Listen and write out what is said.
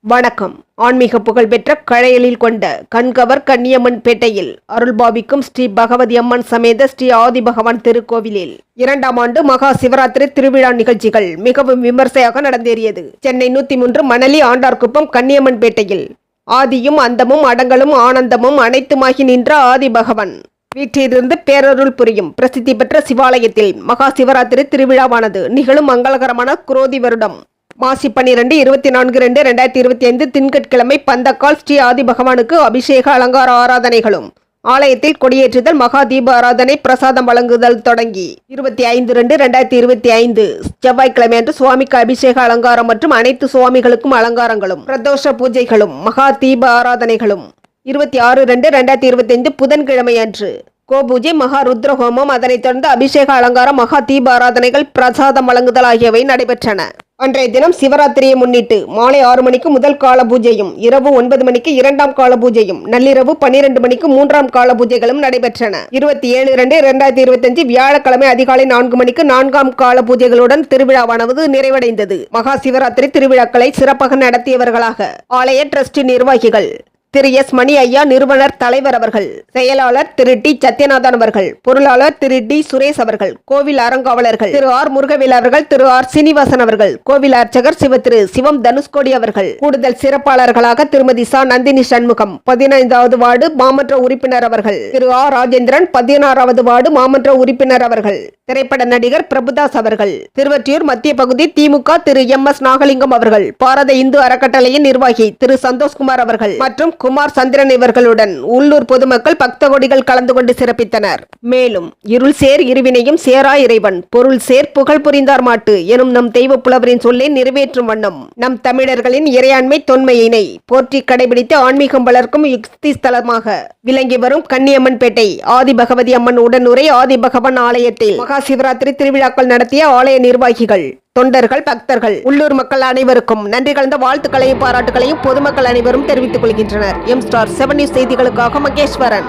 வணக்கம். ஆன்மீக புகழ்பெற்ற கழையலில் கொண்ட கண்கவர் கன்னியம்மன் பேட்டையில் அருள்பாவிக்கும் ஸ்ரீ பகவதி அம்மன் சமேத ஸ்ரீ ஆதி பகவான் திருக்கோவிலில் 2ஆம் ஆண்டு மகா சிவராத்திரி திருவிழா நிகழ்ச்சிகள் மிகவும் விமர்சையாக நடந்தேறியது. சென்னை 103 மணலி ஆண்டார்குப்பம் கன்னியம்மன் பேட்டையில் ஆதியும் அந்தமும் அடங்கலும் ஆனந்தமும் அனைத்துமாகி நின்ற ஆதி பகவான் வீட்டிலிருந்து பேரருள் புரியும் பிரசித்தி பெற்ற சிவாலயத்தில் மகா சிவராத்திரி திருவிழாவானது நிகழும் மங்களகரமான குரோதி வருடம் மாசி 12 24/2/2025 திங்கட்கிழமை பந்தக்கால் ஸ்ரீ ஆதி பகவானுக்கு அபிஷேக அலங்கார ஆராதனைகளும் ஆலயத்தில் கொடியேற்றுதல் மகா தீப ஆராதனை பிரசாதம் வழங்குதல் தொடங்கி 25/2/2025 செவ்வாய்க்கிழமை அன்று சுவாமிக்கு அபிஷேக அலங்காரம் மற்றும் அனைத்து சுவாமிகளுக்கும் அலங்காரங்களும் பிரதோஷ பூஜைகளும் மகா தீப ஆராதனைகளும் 26/2/2025 புதன்கிழமை அன்று கோபூஜை மகா ருத்ரஹோமம் அதனைத் தொடர்ந்து அபிஷேக அலங்காரம் மகா தீப ஆராதனைகள் பிரசாதம் வழங்குதல் ஆகியவை நடைபெற்றன. அன்றைய தினம் சிவராத்திரியை முன்னிட்டு மாலை 6 மணிக்கு முதல் கால பூஜையும் இரவு 9 மணிக்கு 2ஆம் கால பூஜையும் நள்ளிரவு 12 மணிக்கு 3ஆம் கால பூஜைகளும் நடைபெற்றன. 27/2/2025 வியாழக்கிழமை அதிகாலை 4 மணிக்கு 4ஆம் கால பூஜைகளுடன் திருவிழாவானது நிறைவடைந்தது. மகா சிவராத்திரி திருவிழாக்களை சிறப்பாக நடத்தியவர்களாக ஆலய டிரஸ்ட் நிர்வாகிகள் திரு எஸ் மணி ஐயா, நிறுவனர் தலைவர் அவர்கள், செயலாளர் திரு டி சத்யநாதன் அவர்கள், பொருளாளர் திரு டி சுரேஷ் அவர்கள், கோவில் அறங்காவலர்கள் திரு ஆர் முருகவேல் அவர்கள், திரு ஆர் சீனிவாசன் அவர்கள், கோவில் அர்ச்சகர் திரு சிவம் தனுஷ்கோடி அவர்கள், கூடுதல் சிறப்பாளர்களாக திருமதி சா நந்தினி சண்முகம், 15வது வார்டு மாமன்ற உறுப்பினர் அவர்கள், திரு ஆர் ராஜேந்திரன், 16வது வார்டு மாமன்ற உறுப்பினர் அவர்கள், திரைப்பட நடிகர் பிரபுதாஸ் அவர்கள், திருவற்றியூர் மத்திய பகுதி திமுக திரு எம் எஸ் நாகலிங்கம் அவர்கள், பாரத இந்து அறக்கட்டளையின் நிர்வாகி திரு சந்தோஷ்குமார் அவர்கள் மற்றும் குமார் சந்திரன் இவர்களுடன் உள்ளூர் பொதுமக்கள் பக்த கோடிகள் கலந்து கொண்டு சிறப்பித்தனர். மேலும் இருள் சேர் இருவினையும் சேரா இறைவன் பொருள் சேர் புகழ் புரிந்தார் மாட்டு எனும் நம் தெய்வ புலவரின் சொல்லை நிறைவேற்றும் வண்ணம் நம் தமிழர்களின் இறையாண்மை தொன்மையினை போற்றி கடைபிடித்து ஆன்மீகம் வளர்க்கும் யுக்தி ஸ்தலமாக விளங்கி வரும் கன்னியம்மன் பேட்டை ஆதி பகவதி அம்மன் உடனுரை ஆதி பகவான் ஆலயத்தில் மகா சிவராத்திரி திருவிழாக்கள் நடத்திய ஆலய நிர்வாகிகள், தொண்டர்கள், பக்தர்கள், உள்ளூர் மக்கள் அனைவருக்கும் நன்றி கலந்த வாழ்த்துக்களையும் பாராட்டுகளையும் பொதுமக்கள் அனைவரும் தெரிவித்துக் கொள்கின்றனர். எம் ஸ்டார் 7 நியூஸ் செய்திகளுக்காக மகேஸ்வரன்.